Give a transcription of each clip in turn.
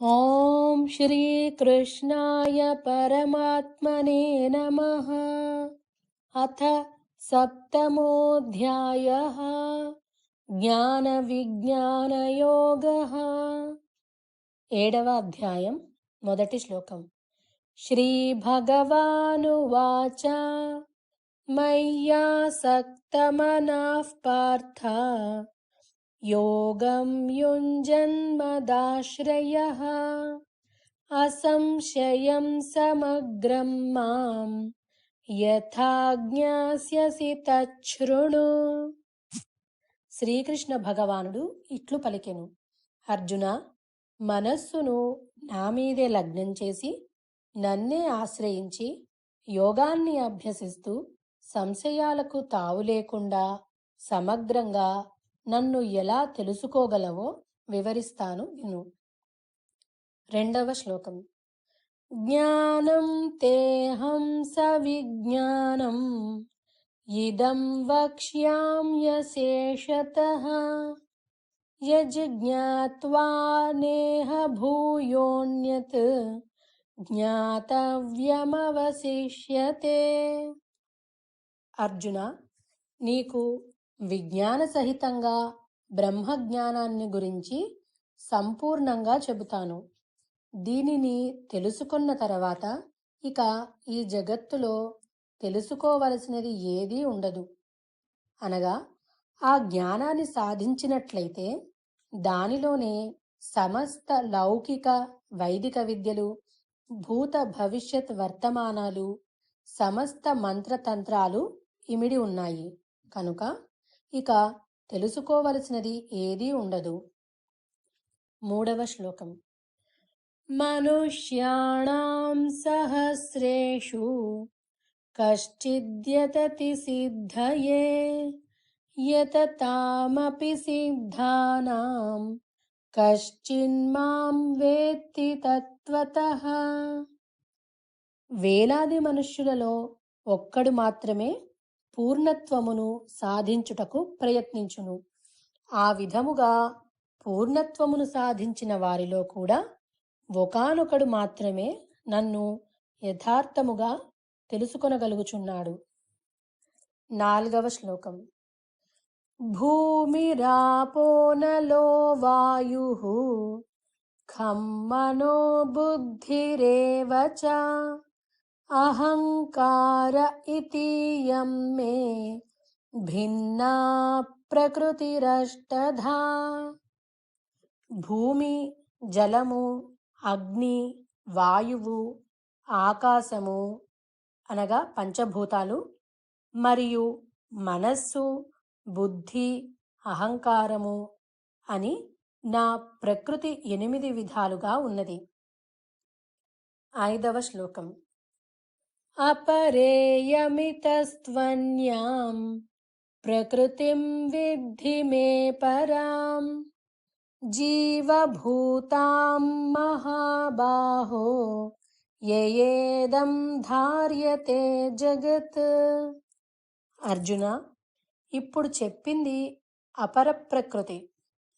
ఓం శ్రీ కృష్ణాయ పరమాత్మనే నమః. అథ సప్తమోऽధ్యాయః. జ్ఞాన విజ్ఞాన యోగః. 7వ అధ్యాయం మొదటి శ్లోకం. శ్రీ భగవానువాచ మయ్యాసక్తమనః పార్థ యోగం యుంజన్మదాశ్రయః అసంశయం సమగ్రం మాం యథా జ్ఞాస్యసి తచ్ఛృణు. శ్రీకృష్ణ భగవానుడు ఇట్లు పలికెను: అర్జున, మనస్సును నా మీదే లగ్నం చేసి నన్నే ఆశ్రయించి యోగాన్ని అభ్యసిస్తూ సంశయాలకు తావు లేకుండా సమగ్రంగా నన్ను ఎలా తెలుసుకోగలవో వివరిస్తాను విను. 2వ శ్లోకం. జ్ఞానం తేహం సవిజ్ఞానం ఇదం వక్ష్యామ్యశేషతః యజ్ఞాత్వా నేహ భూయోన్యత్ జ్ఞాతవ్యమవశిష్యతే. అర్జున, నీకు విజ్ఞాన సహితంగా బ్రహ్మజ్ఞానాన్ని గురించి సంపూర్ణంగా చెబుతాను. దీనిని తెలుసుకున్న తర్వాత ఇక ఈ జగత్తులో తెలుసుకోవలసినది ఏదీ ఉండదు. అనగా ఆ జ్ఞానాన్ని సాధించినట్లయితే దానిలోనే సమస్త లౌకిక వైదిక విద్యలు, భూత భవిష్యత్ వర్తమానాలు, సమస్త మంత్రతంత్రాలు ఇమిడి ఉన్నాయి. కనుక ఇక తెలుసుకోవలసినది ఏదీ ఉండదు. 3వ శ్లోకం. మనుష్యాణం సహస్రేషు కశ్చిద్యతతి సిద్ధయే యతతామపి సిద్ధానాం కశ్చిన్మాం వేత్తి తత్వతః. వేలాది మనుష్యులలో ఒక్కడు మాత్రమే పూర్ణత్వమును సాధించుటకు ప్రయత్నించును. ఆ విధముగా పూర్ణత్వమును సాధించిన వారిలో కూడా ఒకానొకడు మాత్రమే నన్ను యథార్థముగా తెలుసుకొనగలుగుచున్నాడు. 4వ శ్లోకం. భూమిరాపో నలో వాయుః ఖం మనో బుద్ధిరేవ చ అహంకార ఇతీయం మే భిన్నా ప్రకృతిరష్టధా. భూమి, జలము, అగ్ని, వాయువు, ఆకాశము అనగా పంచభూతాలు, మరియు మనస్సు, బుద్ధి, అహంకారము అని నా ప్రకృతి 8 విధాలుగా ఉన్నది. 5వ శ్లోకం. అపరేయమితస్త్వన్యాం ప్రకృతిం విద్ధి మే పరాం జీవభూతాం మహాబాహో యయేదం ధార్యతే జగత్. అర్జున, ఇప్పుడు చెప్పింది అపర ప్రకృతి.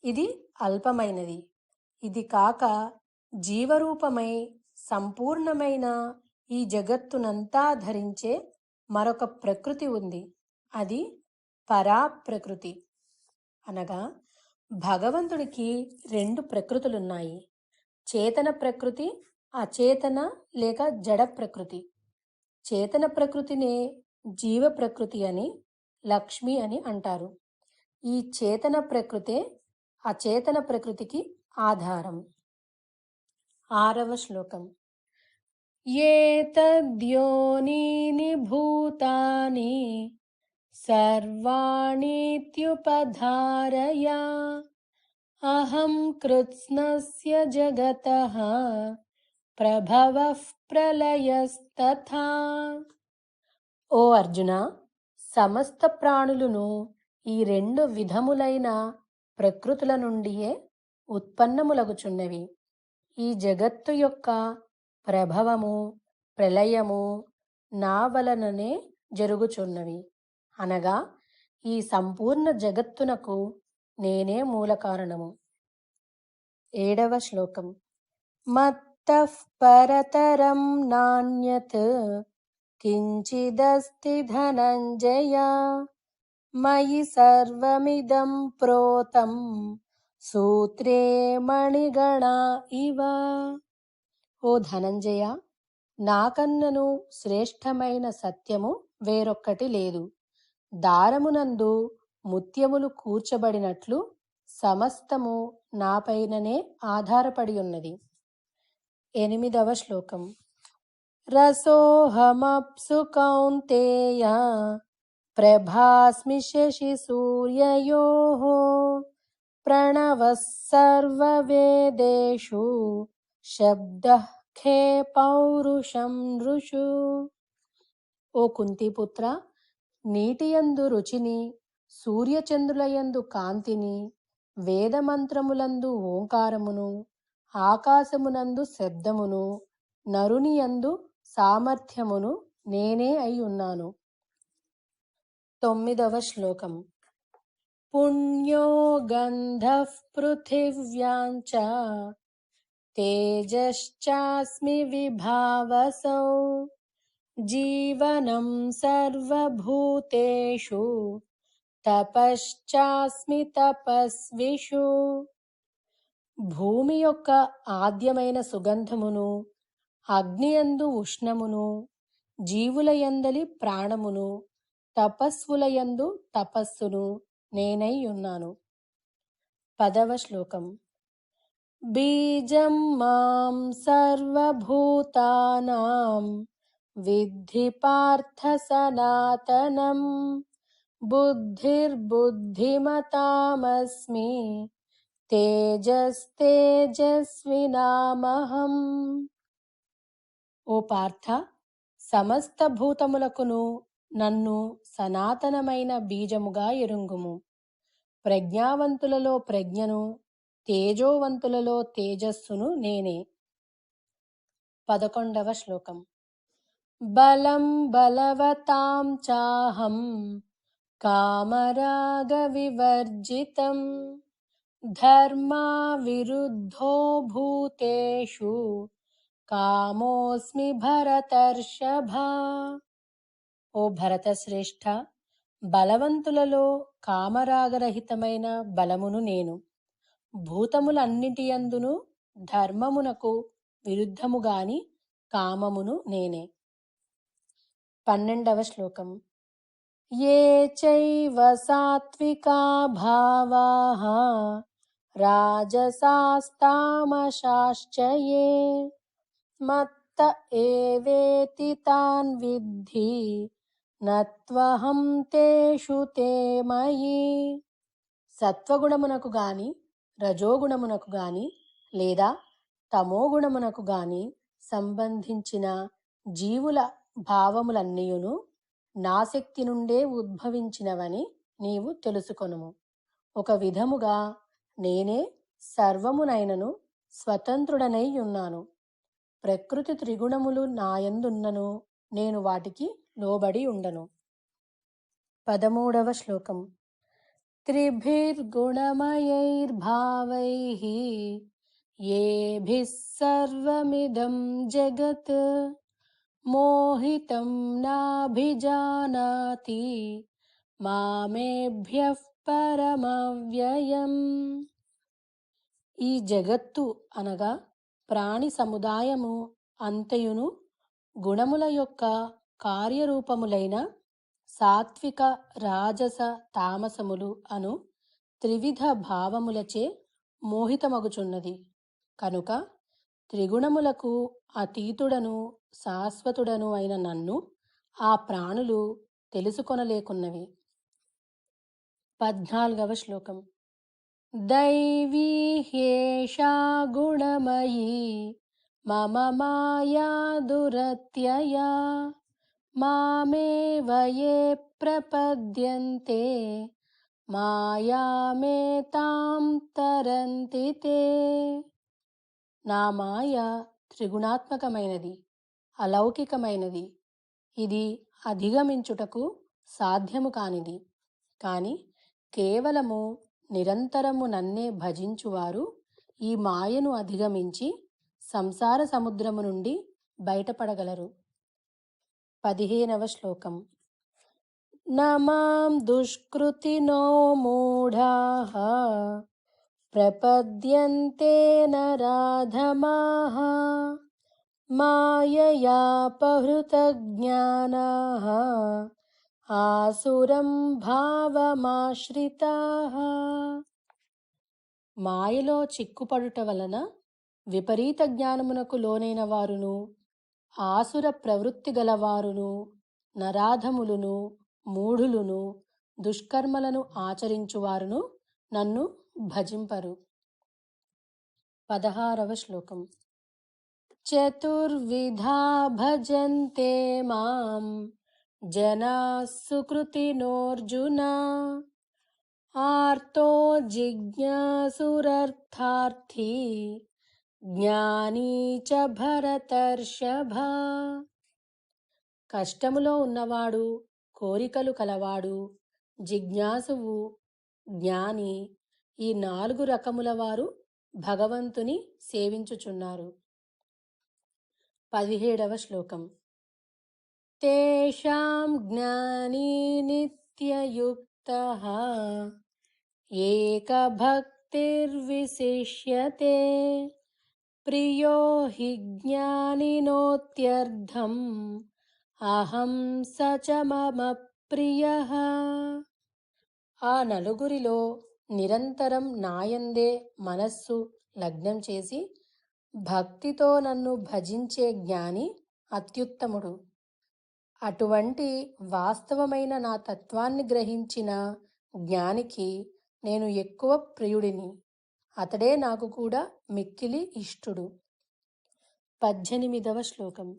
ఇది అల్పమైనది. ఇది కాక జీవరూపమై సంపూర్ణమైన ఈ జగత్తునంతా ధరించే మరొక ప్రకృతి ఉంది. అది పరాప్రకృతి. అనగా భగవంతుడికి 2 ప్రకృతులున్నాయి: చేతన ప్రకృతి, అచేతన లేక జడ ప్రకృతి. చేతన ప్రకృతినే జీవ ప్రకృతి అని, లక్ష్మి అని అంటారు. ఈ చేతన ప్రకృతే అచేతన ప్రకృతికి ఆధారం. 6వ శ్లోకం. ఏతద్యోనీని భూతాని సర్వాణీత్యుపధారయ అహం కృత్స్నస్య జగతః ప్రభవః ప్రళయస్తథా. ఓ అర్జున, సమస్త ప్రాణులను ఈ 2 విధములైన ప్రకృతుల నుండియే ఉత్పన్నములగుచున్నవి. ఈ జగత్తు యొక్క ప్రభవము, ప్రళయము నా వలననే జరుగుచున్నవి. అనగా ఈ సంపూర్ణ జగత్తునకు నేనే మూల కారణము. 7వ శ్లోకం. మత్తః పరతరం నాన్యత్ కించిదస్తి ధనంజయ మయి సర్వమిదం ప్రోతం సూత్రే మణిగణా ఇవ. ఓ ధనంజయ, నాకన్నను శ్రేష్టమైన సత్యము వేరొక్కటి లేదు. దారమునందు ముత్యములు కూర్చబడినట్లు సమస్తము నాపైననే ఆధారపడి ఉన్నది. 8వ శ్లోకం. రసోహమప్సు కౌంతేయ ప్రభాస్మి శశి సూర్యయోః ప్రణవః సర్వవేదేషు శబ్దః ఖే పౌరుషం నృషు. ఓ కుంతిపుత్ర, నీటియందు రుచిని, సూర్యచంద్రులయందు కాంతిని, వేదమంత్రములందు ఓంకారమును, ఆకాశమునందు శబ్దమును, నరునియందు సామర్థ్యమును నేనే అయి ఉన్నాను. 9వ శ్లోకం. పుణ్యో గంధః పృథివ్యాంచ తేజశ్చాస్మి విభావసౌ జీవనం సర్వభూతేషు తపశ్చాస్మి తపస్విషు. భూమి యొక్క ఆద్యమైన సుగంధమును, అగ్నియందు ఉష్ణమును, జీవులయందలి ప్రాణమును, తపస్సులయందు తపస్సును నేనై ఉన్నాను. 10వ శ్లోకం. బీజం మాం సర్వభూతానాం విద్ధి పార్థ సనాతనం బుద్ధిర్బుద్ధిమతామస్మి తేజస్తేజస్వినామహం. ఓ పార్థ, సమస్త భూతములకును నన్ను సనాతనమైన బీజముగా ఎరుంగుము. ప్రజ్ఞావంతులలో ప్రజ్ఞను, తేజోవంతులలో తేజస్సును నేనే. 11వ శ్లోకం. బలం బలవతాం చాహం కామరాగ వివర్జితం ధర్మా విరుద్ధో భూతేషు కామోస్మి భరతర్షభ. ఓ భరతశ్రేష్ఠ, బలవంతులలో కామరాగరహితమైన బలమును నేను. భూతములన్నిటియందును ధర్మమునకు విరుద్ధముగాని కామమును నేనే. 12వ శ్లోకం. ఏ చైవ సాత్వికా భావాః రాజసాస్తామశాశ్చ యే మత్త ఏవేతి తాన్ విద్ధి నత్వహం తేషు తే మయి. సత్వగుణమునకు గాని, రజోగుణమునకు గాని లేదా తమోగుణమునకు గాని సంబంధించిన జీవుల భావములన్నీయును నా శక్తి నుండే ఉద్భవించినవని నీవు తెలుసుకొనుము. ఒక విధముగా నేనే సర్వమునైనను స్వతంత్రుడనై ఉన్నాను. ప్రకృతి త్రిగుణములు నాయందున్నను నేను వాటికి లోబడి ఉండను. 13వ శ్లోకం. త్రిభిర్గుణమయైర్భావైః యేభిః సర్వమిదం జగత్ మోహితం నాభిజానాతి మామేభ్యః పరమవ్యయం. ఈ జగత్తు అనగా ప్రాణి సముదాయము అంతయును గుణముల యొక్క కార్యరూపములైన సాత్విక, రాజస, తామసములు అను త్రివిధ భావములచే మోహితమగుచున్నది. కనుక త్రిగుణములకు అతీతుడను శాశ్వతుడను అయిన నన్ను ఆ ప్రాణులు తెలుసుకొనలేకున్నవి. 14వ శ్లోకం. దైవీ హ్యేషా గుణమయీ మమ మాయా దురత్యయా మామేవ యే ప్రపద్యంతే మాయామేతాం తరంతి తే. నా మాయ త్రిగుణాత్మకమైనది, అలౌకికమైనది. ఇది అధిగమించుటకు సాధ్యము కానిది. కాని కేవలము నిరంతరము నన్నే భజించువారు ఈ మాయను అధిగమించి సంసార సముద్రము నుండి బయటపడగలరు. 15వ శ్లోకం. నమాం దుష్కృతినో మూఢాః ప్రపద్యంతే నరాధమాః మాయయాపహృత జ్ఞానాః ఆసురం భావమాశ్రితాః. మాయలో చిక్కుపడుట వలన విపరీత జ్ఞానమునకు లోనైన వారును, ఆసుర ప్రవృత్తి గలవారును, నరాధములును, మూఢులును, దుష్కర్మలను ఆచరించువారును నన్ను భజింపరు. 16వ శ్లోకం. చతుర్విధా భజంతే మాం జనాః సుకృతినోऽర్జున ఆర్తో జిజ్ఞాసురర్థార్థీ జ్ఞానీ చ భరతర్షభ. కష్టములో ఉన్నవాడు, కోరికలు కలవాడు, జిజ్ఞాసువు, జ్ఞాని, ఈ 4 రకముల వారు భగవంతుని సేవించుచున్నారు. 17వ శ్లోకం. తేషాం జ్ఞానీ నిత్యయుక్తః ఏకభక్తిర్విశిష్యతే ప్రియో హి జ్ఞానినోత్యర్థం అహం స చ మమ ప్రియః. ఆ నలుగురిలో నిరంతరం నాయందే మనస్సు లగ్నం చేసి భక్తితో నన్ను భజించే జ్ఞాని అత్యుత్తముడు. అటువంటి వాస్తవమైన నా తత్వాన్ని గ్రహించిన జ్ఞానికి నేను ఎక్కువ ప్రియుడిని. అతడే నాకు కూడా మిక్కిలి ఇష్టుడు. 18వ శ్లోకం.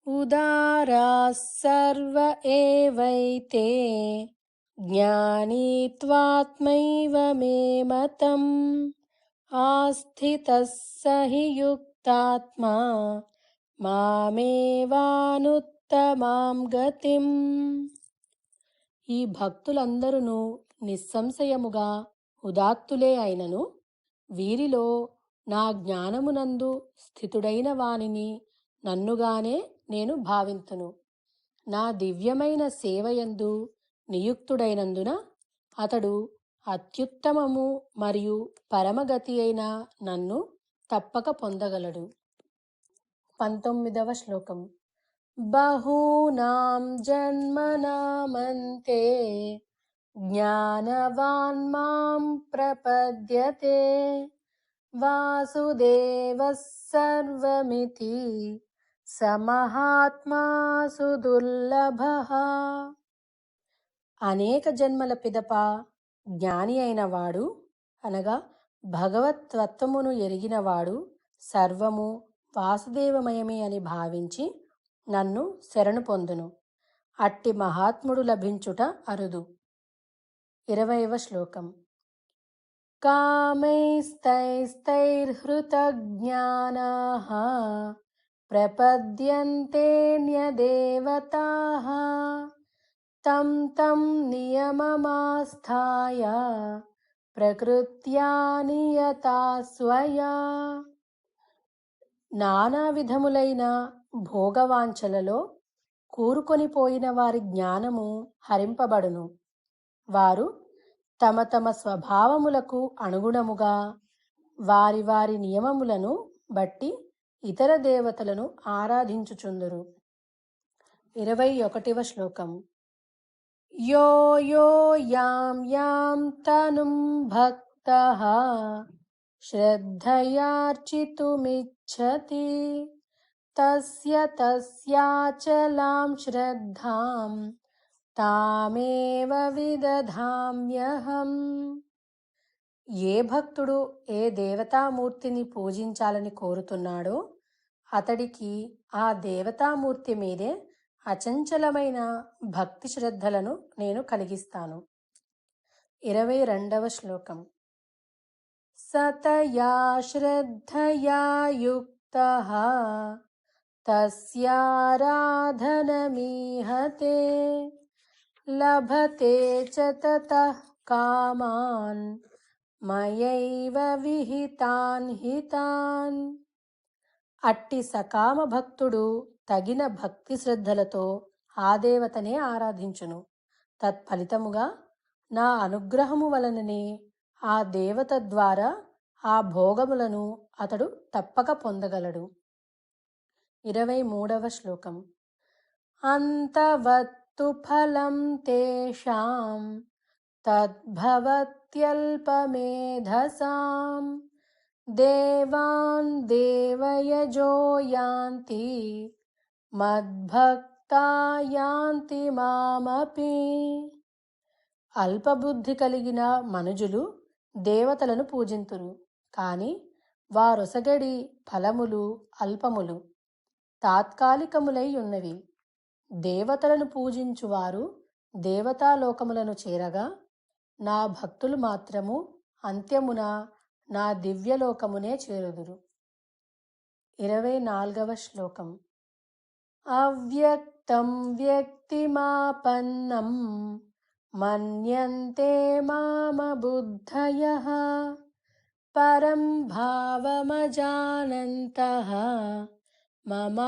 ఉదారాః సర్వ ఏవైతే జ్ఞానీ త్వాత్మైవ మే మతం ఆస్థితః స హి యుక్తాత్మా మామేవానుత్తమాం గతిం. ఈ భక్తులందరూ నిస్సంశయముగా ఉదాత్తులే అయినను వీరిలో నా జ్ఞానమునందు స్థితుడైన వానిని నన్నుగానే నేను భావింతును. నా దివ్యమైన సేవయందు నియుక్తుడైనందున అతడు అత్యుత్తమము మరియు పరమగతి అయిన నన్ను తప్పక పొందగలడు. 19వ శ్లోకం. బహూనాం జన్మనామంతే జ్ఞానవాన్ మాం ప్రపద్యతే వాసుదేవః సర్వమితి స మహాత్మా సుదుర్లభః. అనేక జన్మల పిదప జ్ఞాని అయిన వాడు అనగా భగవతత్వమును ఎరిగినవాడు సర్వము వాసుదేవమయమే అని భావించి నన్ను శరణు పొందును. అట్టి మహాత్ముడు లభించుట అరుదు. 20వ శ్లోకం. కామైస్తైస్తైర్హృతజ్ఞానాః ప్రపద్యంతేన్యదేవతాః తం తం నియమమాస్థాయ ప్రకృత్యా నియతా స్వయా. నానా విధములైన భోగవాంఛలలో కూరుకొని పోయిన వారి జ్ఞానము హరింపబడును. వారు తమ తమ స్వభావములకు అనుగుణముగా వారి వారి నియమములను బట్టి ఇతర దేవతలను ఆరాధించుచుందురు. 21వ శ్లోకం. యో యో యాం యాం తనుం భక్తః శ్రద్ధయార్చితుమిచ్చతి తస్య తస్యాచలాం శ్రద్ధాం తామేవ విదధామ్యహం. ఏ భక్తుడు ఏ దేవతామూర్తిని పూజించాలని కోరుతున్నాడో అతడికి ఆ దేవతామూర్తి మీదే అచంచలమైన భక్తి శ్రద్ధలను నేను కలిగిస్తాను. 22వ శ్లోకం. సతయా శ్రద్ధయా యుక్తః తస్యారాధనమీహతే లభతే చ తతః కామాన్ మయైవ విహితాన్ హితాన్. అట్టి సకామ భక్తుడు తగిన భక్తి శ్రద్ధలతో ఆ దేవతనే ఆరాధించును. తత్ఫలితముగా నా అనుగ్రహము వలననే ఆ దేవత ద్వారా ఆ భోగములను అతడు తప్పక పొందగలడు. 23వ శ్లోకం. అంతవత్తు ఫలం తేషాం తద్భవత్యల్పమేధసాం దేవాన్ దేవయజో యాంతి మద్భక్తా యాంతి మామపి. అల్పబుద్ధి కలిగిన మనుజులు దేవతలను పూజింతురు, కాని వారొసగడి ఫలములు అల్పములు, తాత్కాలికములై ఉన్నవి. దేవతలను పూజించువారు దేవతాలోకములను చేరగా, నా భక్తులు మాత్రము అంత్యమున నా దివ్యలోకమునే చేరుదురు. 24వ శ్లోకం. అవ్యక్తం వ్యక్తిమాపన్నం మన్యంతే మామబుద్ధయః పరం భావమజానంతః మమావ్యయమనుత్తమం.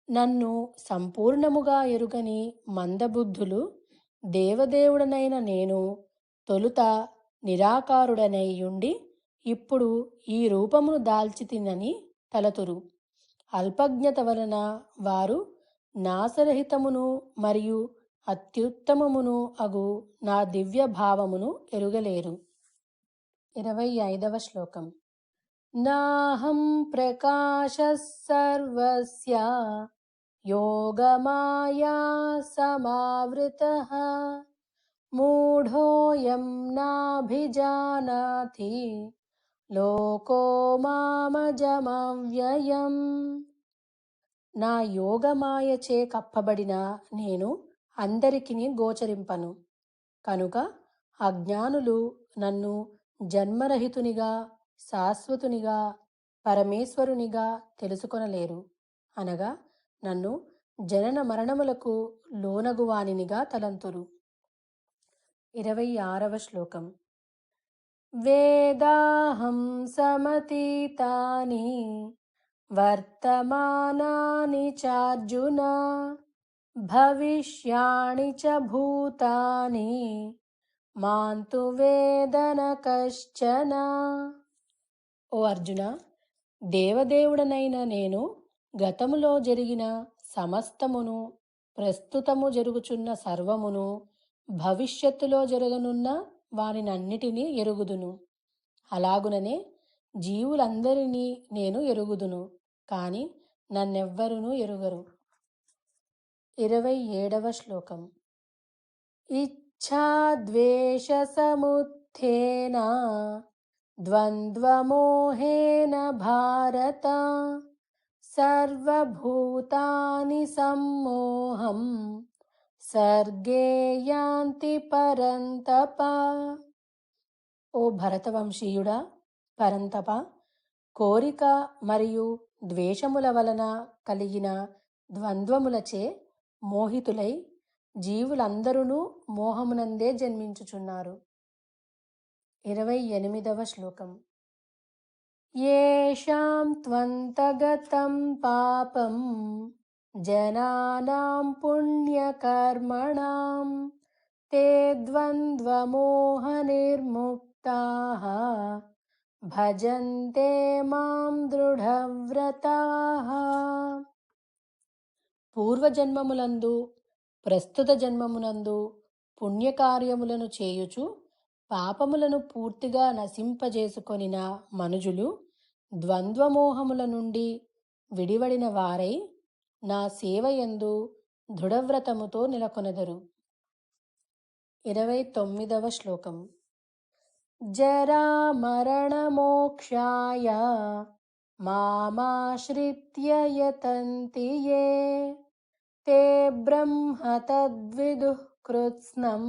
నన్ను సంపూర్ణముగా ఎరుగని మందబుద్ధులు దేవదేవుడనైన నేను తొలుత నిరాకారుడనైయుండి ఇప్పుడు ఈ రూపమును దాల్చితినని తలతురు. అల్పజ్ఞత వలన వారు నాశరహితమును మరియు అత్యుత్తమమును అగు నా దివ్య భావమును ఎరుగలేరు. 25వ శ్లోకం. నాహం ప్రకాశః సర్వస్య యోగమాయా సమావృతః మూఢోయం నాభిజానాతి లోకో మామజమవ్యయం. నా యోగమాయచే కప్పబడిన నేను అందరికిని గోచరింపను, కనుక అజ్ఞానులు నన్ను జన్మరహితునిగా శాశ్వతునిగా పరమేశ్వరునిగా తెలుసుకొనలేరు, అనగా నన్ను జనన మరణములకు లోనగువానినిగా తలంతురు. 26వ శ్లోకం. వేదాహం సమతీతాని వర్తమానాని చార్జున భవిష్యాణి చ భూతాని మాంతు వేదన కశ్చన. ఓ అర్జున, దేవదేవుడనైన నేను గతములో జరిగిన సమస్తమును, ప్రస్తుతము జరుగుచున్న సర్వమును, భవిష్యత్తులో జరగనున్న వానినన్నిటినీ ఎరుగుదును. అలాగుననే జీవులందరినీ నేను ఎరుగుదును, కాని నన్నెవ్వరునూ ఎరుగరు. 27వ శ్లోకం. ఇచ్ఛాద్వేష సముత్థేన ద్వంద్వమోహేన భారత సర్వభూతాని సమ్మోహం సర్గే యాంతి పరంతప. ఓ భరతవంశీయుడా, పరంతప, కోరిక మరియు ద్వేషముల వలన కలిగిన ద్వంద్వములచే మోహితులై జీవులందరూ మోహమునందే జన్మించుచున్నారు. 28వ శ్లోకం. యేషాం త్వంతగతం పాపం జనానాం పుణ్యకర్మణాం తే ద్వంద్వమోహ నిర్ముక్తాః భజంతే మాం దృఢవ్రతాః. పూర్వజన్మములందు ప్రస్తుత జన్మమునందు పుణ్యకార్యములను చేయుచు పాపములను పూర్తిగా నశింపజేసుకొనిన మనుజులు ద్వంద్వమోహముల నుండి విడివడిన వారై నా సేవయందు దృఢవ్రతముతో నెలకొనెదరు. 29వ శ్లోకం. జరామరణమోక్షాయ మామాశ్రిత్య యతంతి యే తే బ్రహ్మ తద్విదుః కృత్స్నం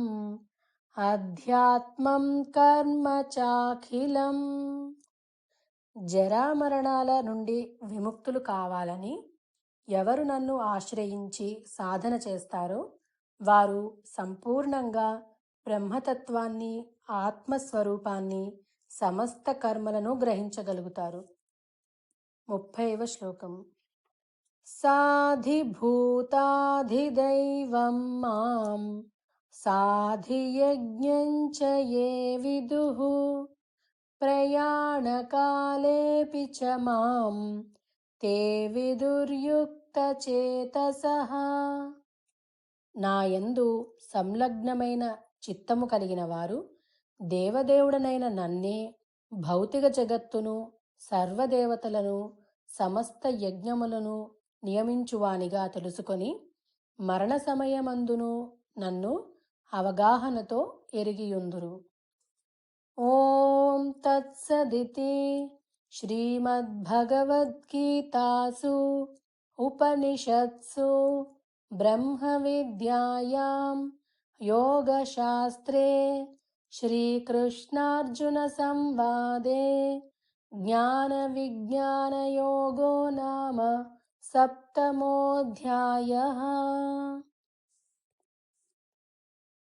అధ్యాత్మం కర్మ చాఖిలం. జరామరణాల నుండి విముక్తులు కావాలని ఎవరు నన్ను ఆశ్రయించి సాధన చేస్తారో వారు సంపూర్ణంగా బ్రహ్మతత్వాన్ని, ఆత్మస్వరూపాన్ని సమస్త కర్మలను గ్రహించగలుగుతారు. 30వ శ్లోకం. సాధిభూతాధిదైవం మాం సాధియజ్ఞంచ ఏ విదుః ప్రయాణకాలేపి చ మాం తే విదుర్యుక్తచేతసః. నాయందు సంలగ్నమైన చిత్తము కలిగిన వారు దేవదేవుడనైన నన్నే, భౌతిక జగత్తును, సర్వదేవతలను, సమస్త యజ్ఞములను నియమించువానిగా తెలుసుకొని మరణ సమయమందును నన్ను అవగాహనతో ఎరిగియుందురు. ఓం తత్సదితి. శ్రీమద్భగవద్గీతాసు ఉపనిషత్సు బ్రహ్మవిద్యాయాం యోగశాస్త్రే శ్రీకృష్ణార్జున సంవాదే జ్ఞానవిజ్ఞానయోగో నామ సప్తమోऽధ్యాయః.